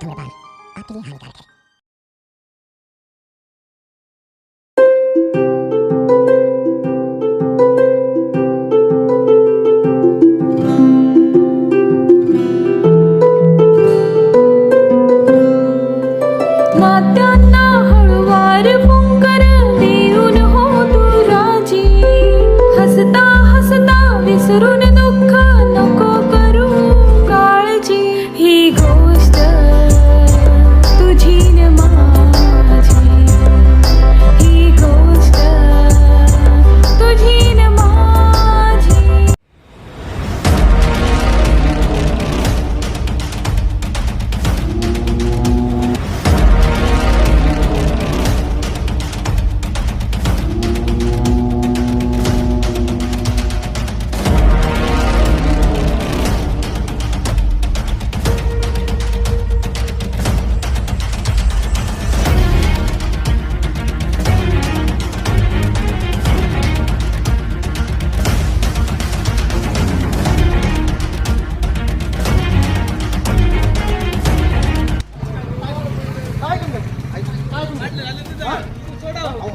धूम्रपान आपके लिए हानिकारक है। नात्यांना हळवार फुंकर देऊन हो तू राजी, हसता हसता विसरून दुःख नको करू काळजी, ही गोष्ट तुझी न माझी, ही गोष्ट तुझी न माझी.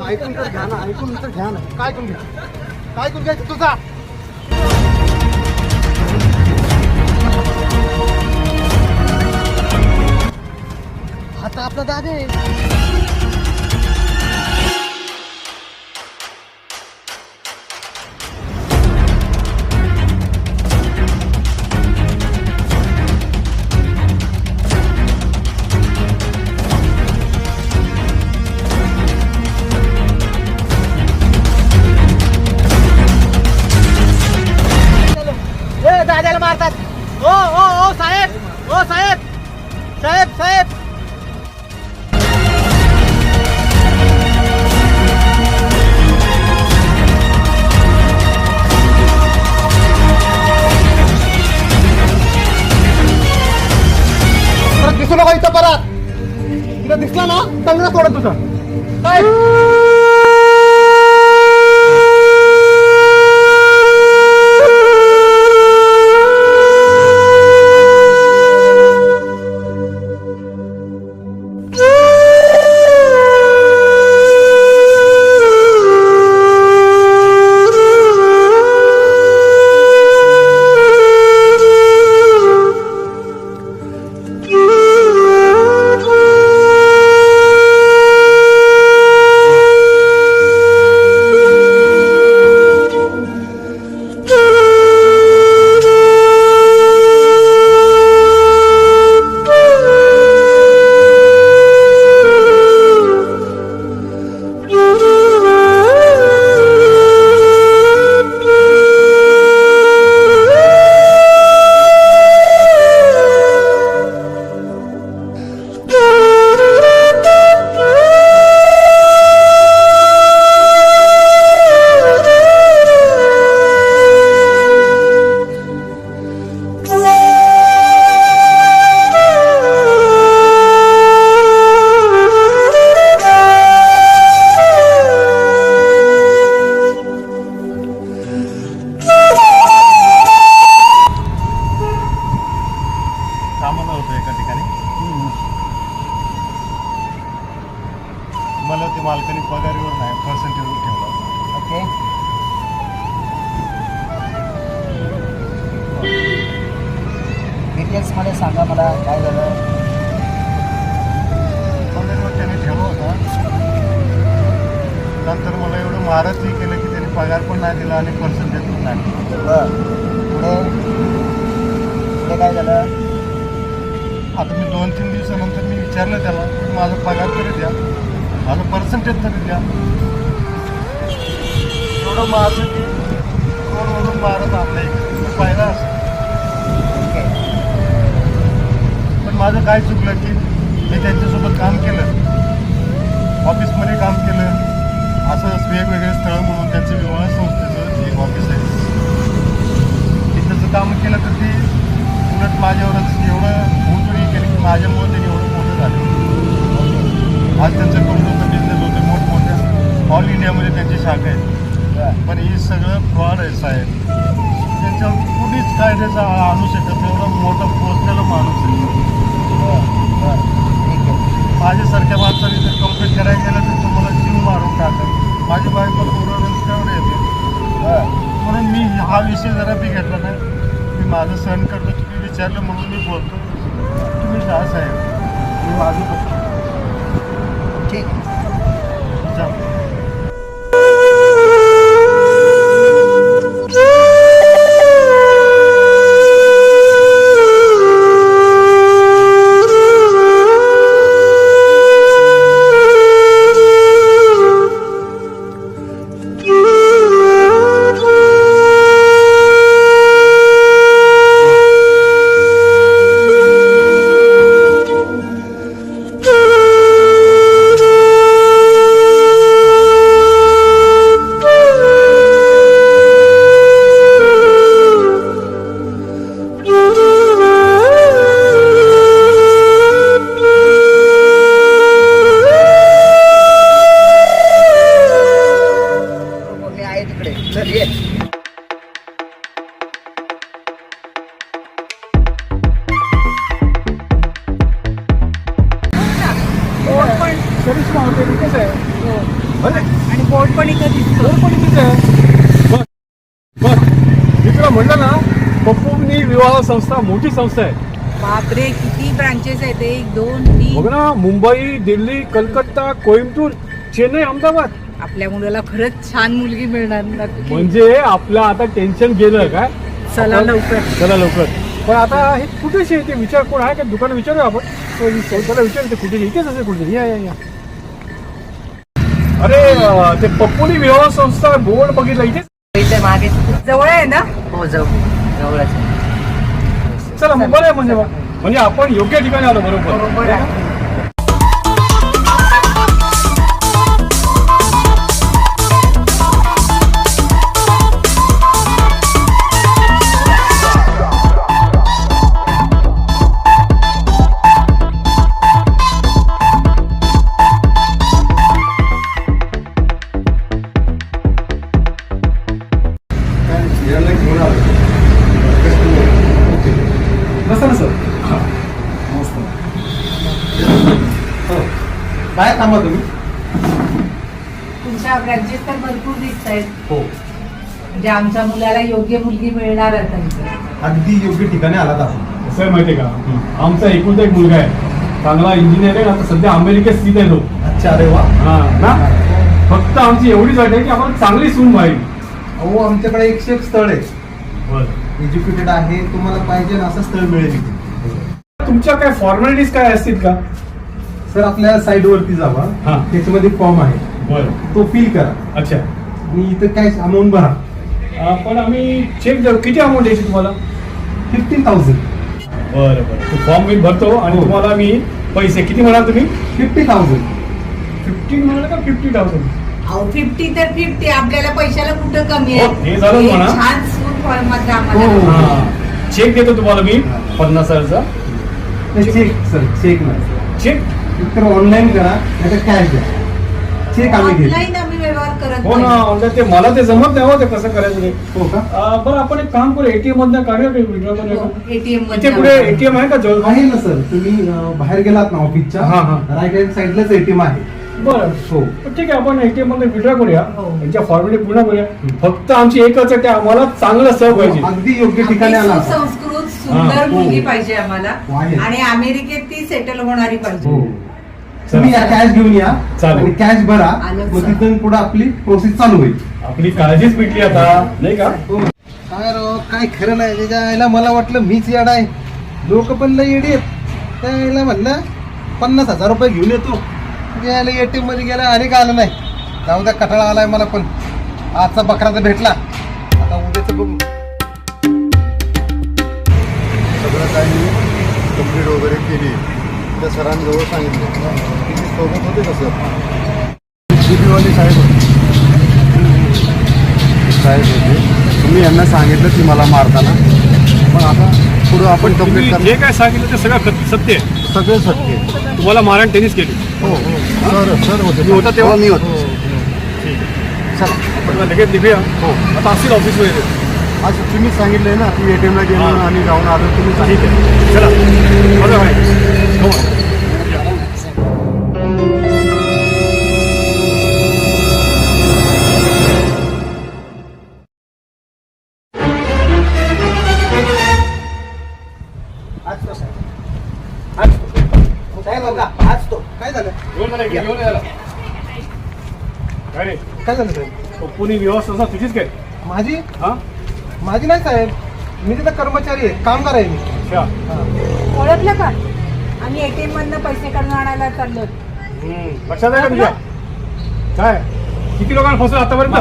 ऐकून तर घ्या ना, ऐकून तर घ्या ना. काय करून घ्या, काय करून घ्यायचं तुझा? आता आपला दादा आहे. दादाला मारतात. ओ ओ ओ साहेब, ओ साहेब, साहेब साहेब. परत दिसू नका इथं. परत इथं दिसला ना चांगलं सोडत तुझं. कामाला होतो एका ठिकाणी. मला ते मालकाने पगारीवर नाही पर्सेंटेजवर ठेवला. ओके. डिटेल्समध्ये सांगा मला काय झालं. पगारीवर त्याने ठेवला होता. नंतर मला एवढं मारतही केलं की त्याने पगार पण नाही दिला आणि पर्सेंटेज पण नाही दिलं. बरं, पुढे पुढे काय झालं? आता मी 2-3 दिवसानंतर मी विचारलं त्याला की माझा पगार तरी द्या, माझं पर्सेंटेज तरी द्या. एवढं माझं की रोडवरून मारत आणलं पाहिलं असं. ओके. पण माझं काय चुकलं की मी त्यांच्यासोबत काम केलं, ऑफिसमध्ये काम केलं. असं वेगवेगळे स्थळं म्हणून त्यांचं विवाह संस्थेचं एक ऑफिस आहे, तिथं काम केलं तर ते उलट माझ्यावरच एवढं मोठं केलं की माझ्यामुळे त्यांनी एवढं मोठं झालं. आज त्यांचं कंपनीचं बिझनेस होतं मोठमोठ्या ऑल इंडियामध्ये त्यांची शाखा आहेत. पण हे सगळं फ्रॉड आहे साहेब. त्यांच्यावर कुणीच कायद्याचा आणू शकत नाही. एवढा मोठा पोचलेला माणूस आहे. माझ्यासारख्या माणसाने जर कंप्लीट करायला गेलं तर तुम्हाला जीव मारून टाकत. माझी बायको पूर्ण रस्त्यावर येते, म्हणून मी हा विषय जरा बिघडला नाही. मी माझं सहन करतो. तुम्ही विचारलं म्हणून मी बोलतो. तुम्ही जा साहेब, मी माझं बघतो. ठीक जा. आणि बोर्ड पण इथं दिसतो. मी तुला म्हणलं ना, पप्पूनी विवाह संस्था मोठी संस्था आहे. बापरे, किती ब्रांचेस आहेत? 1 2 3. बघ ना, मुंबई, दिल्ली, कलकत्ता, कोइंबतूर, चेन्नई, अहमदाबाद. आपल्या मुलाला खरंच छान मुलगी मिळणार नक्की. म्हणजे आपलं आता टेन्शन गेलं काय. चला लवकर. चला लवकर. पण आता हे कुठेशी आहे ते विचार, कोण आहे का दुकान विचारूया आपण. त्याला विचारते कुठे, इथेच असेल कुठे. या. अरे ते पप्पूनी विवाह संस्था बोर्ड बघितला इथेच. इथे मागे जवळ आहे ना? हो जवळच. चला मुंबई आहे म्हणजे आपण योग्य ठिकाणी आलो. बरोबर आहे. काय थांबा तुम्ही. तुमच्या ब्रांचेस तर भरपूर दिसत आहेत. हो, म्हणजे आमच्या मुलाला योग्य मुलगी मिळणार आता इथे. अगदी योग्य ठिकाणी आलात आपण. कसं आहे माहितीये का, आमचा एकुलता एक मुलगा आहे, चांगला इंजिनियर आहे. आता सध्या अमेरिकेत स्थित आहे तो. अच्छा, अरे वा. हा ना, फक्त आमची एवढीच अट आहे की आपण चांगली सून पाहिजे. अहो, आमच्याकडे 101 स्थळ आहे. एज्युकेटेड आहे, तुम्हाला पाहिजे ना असं स्थळ मिळेल इथे. तुमच्या काय फॉर्मॅलिटीज काय असतील का? सर, आपल्या साईड वरती जावा, हा. त्याच्यामध्ये फॉर्म आहे, बरं. तो फिल करा अच्छा. आणि इथं काय अमाऊंट भरा. पण आम्ही चेक देऊ. किती अमाऊंट द्यायची तुम्हाला? 15,000. बरं. तो फॉर्म मी भरतो आणि हो. तुम्हाला मी पैसे किती म्हणाल तुम्ही? 50,000. 15 म्हणाल का 50,000? 50 तर 50. आपल्याला पैशाला कुठं कमी हो, हे झालं हे म्हणा. छान सून फॉर्म मात्र हो. आम्हाला. चेक देतो तुम्हाला मी 50,000चा. चेक सर, चेक नाही. चेक तर ऑनलाईन करा, नाही तर कॅश द्या. चेक आम्ही घेतो. ऑनलाईन आम्ही व्यवहार करत हो ना, नाही. ऑनलाईन. ते मला ते जमत नाही हो, ते कसं करायचं ते. हो का? बरं, आपण एक काम करू, एटीएम मधनं काढूया का विड्रॉ करूया का? ATM इथे मध्ये पुढे एटीएम आहे का जवळ? आहे ना सर, तुम्ही बाहेर गेलात ना ऑफिसच्या, हा, हा. राईट हँड साईडलाच एटीएम आहे. बरं. हो. ठीक आहे, आपण एटीएम मध्ये विड्रॉ करूया. हो. यांच्या फॉर्मॅलिटी पूर्ण करूया. फक्त आमची एकच आहे, ते आम्हाला चांगलं सह पाहिजे. अगदी योग्य ठिकाणी आला. संस्कृत सुंदर हा, मुलगी हो. पाहिजे आम्हाला. आहे. आणि अमेरिकेत ती सेटल होणारी पाहिजे. हो. तुम्ही या कॅश घेऊन या चालेल. आणि कॅश भरा, आलं मग सर. तिथून पुढे आपली प्रोसेस चालू होईल. आपली काळजीच मिटली आता, नाही का? काय राव, काय खरं नाही. त्याच्या आईला मला वाटलं मीच येडा आहे. लोक पण लय येडी आहेत. त्या आईला म्हणलं 50,000 रुपये घेऊन येतो. यायला एटीएम मध्ये गेला आणि का आलं नाही. जाऊ द्या, कटाळा आलाय मला पण. आजचा बकरा तर भेटला, आता उद्याच बघू. सगळं काही कंप्लीट वगैरे केली. त्या सरांजवळ सांगितलं. तिथे सोबत होते का सर? जीबीवाले साहेब होते. तुम्ही यांना सांगितलं की मला मारताना, पण आता पुढं आपण कंप्लीट तुम्ही जे काय सांगितलं ते सगळं सत्य आहे. सगळं सत्य. तुम्हाला मारण त्यांनीच केली. हो, सर होते. तुम्ही होता तेव्हा? मी होतो. ठीक आहे, चला, आपण लगेच निघूया. हो. आता असतील ऑफिसमध्ये. आज तुम्ही सांगितलंय ना की एटीएमला गेलो हा. आणि जाऊन आलो. तुम्ही ठीक आहे, चला. बघा बाई. काय झालं काय रे काय झालं साहेब? पुणे व्यवस्था तुझीच काय? माझी हा माझी नाही साहेब, मी तिथं कर्मचारी आहे, कामगार आहे मी. अच्छा. ओळखलं का? आम्ही एटीएम मधनं पैसे काढून आणायला चाललो. लक्षात आहे का तुझ्या? काय किती लोकांना फसवलं आतापर्यंत?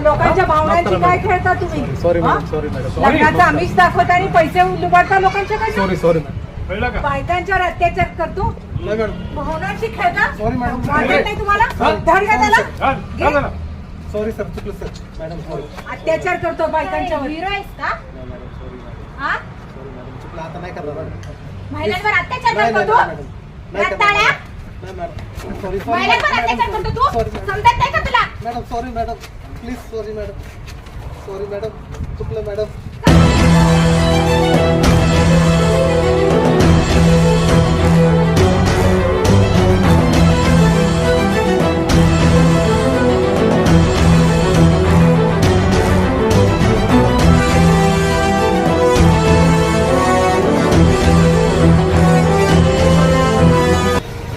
लोकांच्या भावनांची काय खेळता तुम्ही? सॉरी हा? मॅडम, सॉरी मॅडम, लग्नाचं आम्हीच दाखवता आणि पैसे लुबाडता लोकांच्या काय? Sorry sorry madam. कळलं का? बायकांच्यावर अत्याचार करतो, नाही मॅडम, भावनांशी खेळता. Sorry madam. वाटत नाही तुम्हाला? हा? धड घ्या त्याला. काय? काय झालं? सॉरी सर, चुकलं सर. Madam sorry. अत्याचार करतो बायकांच्यावर. हिरो आहेस का? Madam sorry madam. हा? सॉरी मॅडम, चुकलं, आता नाही करणार मॅडम. महिलांवर अत्याचार नाही करतो नाही तू? मॅडम, नाही करणार रताळ्या? मॅडम. नाही मॅडम, सॉरी सॉरी महिलांवर अत्याचार करतो तू? Sorry madam. समजत नाही का तुला? Madam sorry madam, please sorry madam. Sorry madam, चुकलं मॅडम.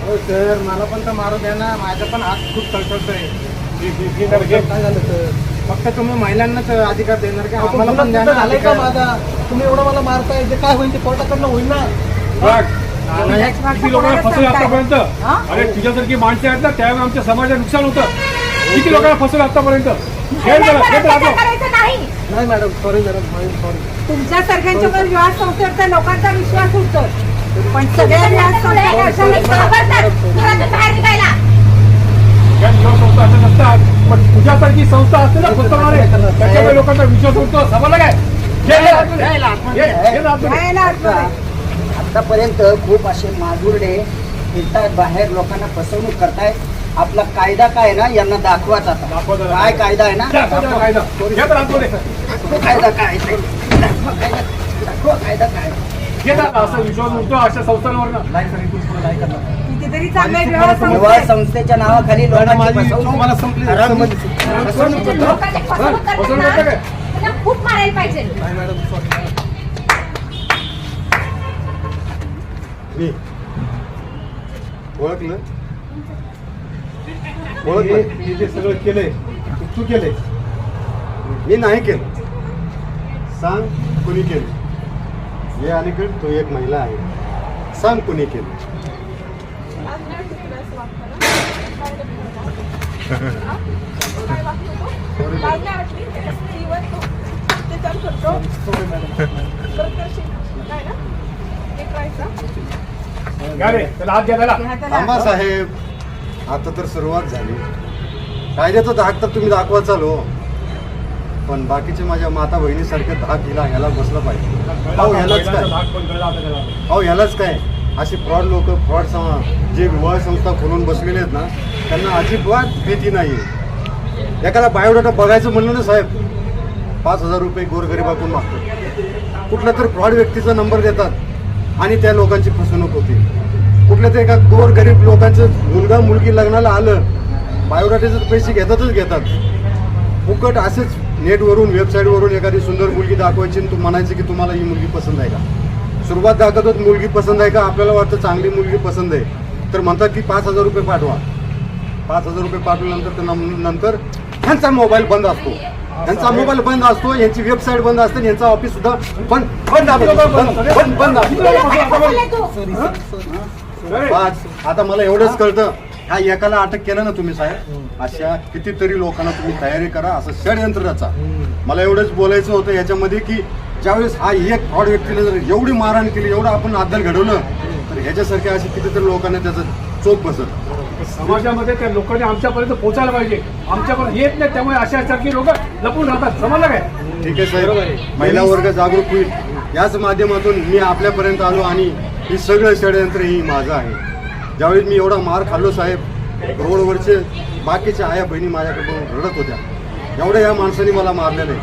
हो सर, मला पण तर मारू द्या ना, माझा पण हात खूप तळतळतोय. काय झालं सर? फक्त तुम्ही महिलांनाच अधिकार देणार का? आम्हाला पण द्या ना अधिकार. माझा तुम्ही एवढं मला मारताय, जे काय होईल ते कोर्टाकडनं होईल ना. बघ, किती लोकांना फसवलं आतापर्यंत? अरे तुझ्यासारखी माणसं आहेत ना, त्यावेळी आमच्या समाजात नुकसान होतं. किती लोकांना फसवलं आतापर्यंत? महिलांवर अत्याचार करायचं नाही. नाही मॅडम, सॉरी मॅडम, सॉरी. तुमच्या सारख्यांच्या विवाह संस्थेवर तर लोकांचा विश्वास उठतो, पण सगळ्या विवाह संस्था अशा घरातून बाहेर निघायला. संस्था असं नसतात, पण तुझ्यासारखी संस्था असते ना फसवणारे, त्याच्यामुळे लोकांचा विश्वास उठतो. समजलं काय? घ्यायला आतमध्ये. आतापर्यंत खूप असे माजुरडे फिरतायत बाहेर, लोकांना फसवणूक करतायत. आपला कायदा काय ना यांना दाखवाच आता. काय कायदा आहे ना? दाखवा कायदा काय? दाखवा कायदा काय? असं विश्वास उठतो अशा संस्थांवर. नाही सर, इथून पुढं नाही करणार. कितीतरी चांगल्या विवाह विवाह संस्था संस्थेच्या नावाखाली मॅडम, लोकांची माझी फसवणूक मला संपली. फसवणूक करतो. लोकांची फसवणूक करतात ना, त्यांना खूप मारायला पाहिजे. नाही मॅडम, सॉरी. मी ओळखलं हे जे सगळं केलंय तू केलंय. मी नाही केलं. सांग कुणी केलं? हे अलीकडे तो एक महिला आहे, सांग कुणी केलं? थांबा साहेब, आता तर सुरुवात झाली. कायद्याचा धाक तर तुम्ही दाखवा चालू, पण बाकीचे माझ्या माता बहिणीसारखे धाक ह्याला बसलं पाहिजे. ह्यालाच काय अशी फ्रॉड लोक, जे विवाह संस्था खोलून बसलेले आहेत ना, त्यांना अजिबात भीती नाही. एखादा बायोडाटा बघायचं म्हणलं ना साहेब, 5,000 रुपये गोरगरिबातून मागतो. कुठल्या तर फ्रॉड व्यक्तीचा नंबर देतात आणि त्या लोकांची फसवणूक होते. कुठल्या तर एका गोरगरीब लोकांचं मुलगा मुलगी लग्नाला आलं, बायोडाटाचे पैसे घेतात. फुकट असेच नेटवरून वेबसाईटवरून एखादी सुंदर मुलगी दाखवायची आणि तू म्हणायचं की तुम्हाला ही मुलगी पसंत आहे का? सुरुवात दाखवतात मुलगी पसंत आहे का, आपल्याला वाटतं चांगली मुलगी पसंत आहे, तर म्हणतात की 5,000 रुपये पाठवा. 5,000 रुपये पाठवल्यानंतर नंतर ह्यांचा मोबाईल बंद असतो, यांची वेबसाईट बंद असते, यांचा ऑफिस सुद्धा बंद आता मला एवढंच कळतं, ह्या एकाला अटक केलं ना तुम्ही साहेब, अशा कितीतरी लोकांना तुम्ही तयारी करा, असं षडयंत्र रचा. मला एवढंच बोलायचं होतं याच्यामध्ये की ज्यावेळेस हा एक फ्रॉड व्यक्तीला जर एवढी मारहाण केली, एवढं आपण अद्दल घडवलं, तर ह्याच्यासारख्या अशी कितीतरी लोकांना त्याचं चोख बसत. समाजामध्ये त्या लोकांनी आमच्यापर्यंत पोहोचायला पाहिजे. आमच्यापर्यंत येत नाही, त्यामुळे अशासारखी लोक लपून राहतात. समजलं काय? ठीक आहे साहेब, महिला वर्ग जागरूक होईल याच माध्यमातून मी आपल्यापर्यंत आलो आणि ही सगळं षडयंत्र ही माझं आहे. ज्यावेळी मी एवढा मार खाल्लो साहेब, रोडवरचे बाकीच्या आया बहिणी माझ्याकडे रडत होत्या, एवढ्या या माणसाने मला मारलेलं आहे.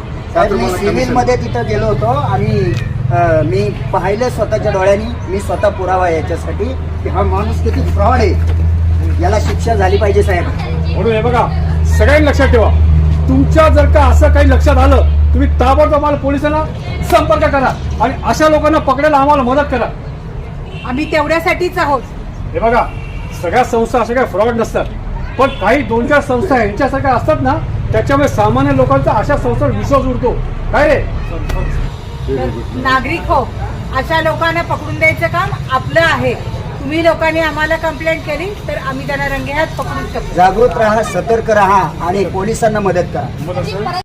सिव्हिल मध्ये तिथं गेलो होतो आणि मी पाहिलं स्वतःच्या डोळ्यांनी, मी स्वतः पुरावा आहे याच्यासाठी की हा माणूस किती फ्रॉड आहे, याला शिक्षा झाली पाहिजे साहेब. म्हणून हे बघा, सगळ्यांनी लक्षात ठेवा, तुमच्या जर का असं काही लक्षात आलं, तुम्ही ताबडतोब आम्हाला पोलिसांना संपर्क करा आणि अशा लोकांना पकडायला आम्हाला मदत करा. आम्ही तेवढ्यासाठीच आहोत. हे बघा, सगळ्या संस्था अशा काही फ्रॉड नसतात, पण काही 2-4 संस्था यांच्यासारख्या असतात ना, त्याच्यामुळे सामान्य लोकांचा अशा संस्थांवर विश्वास उडतो. काय रे? नागरिक हो, अशा लोकांना पकडून द्यायचं काम आपलं आहे. तुम्ही लोकांनी आम्हाला कंप्लेंट केली तर आम्ही त्यांना रंगेहात पकडू शकतो. जागृत राहा, सतर्क राहा आणि पोलिसांना मदत करा.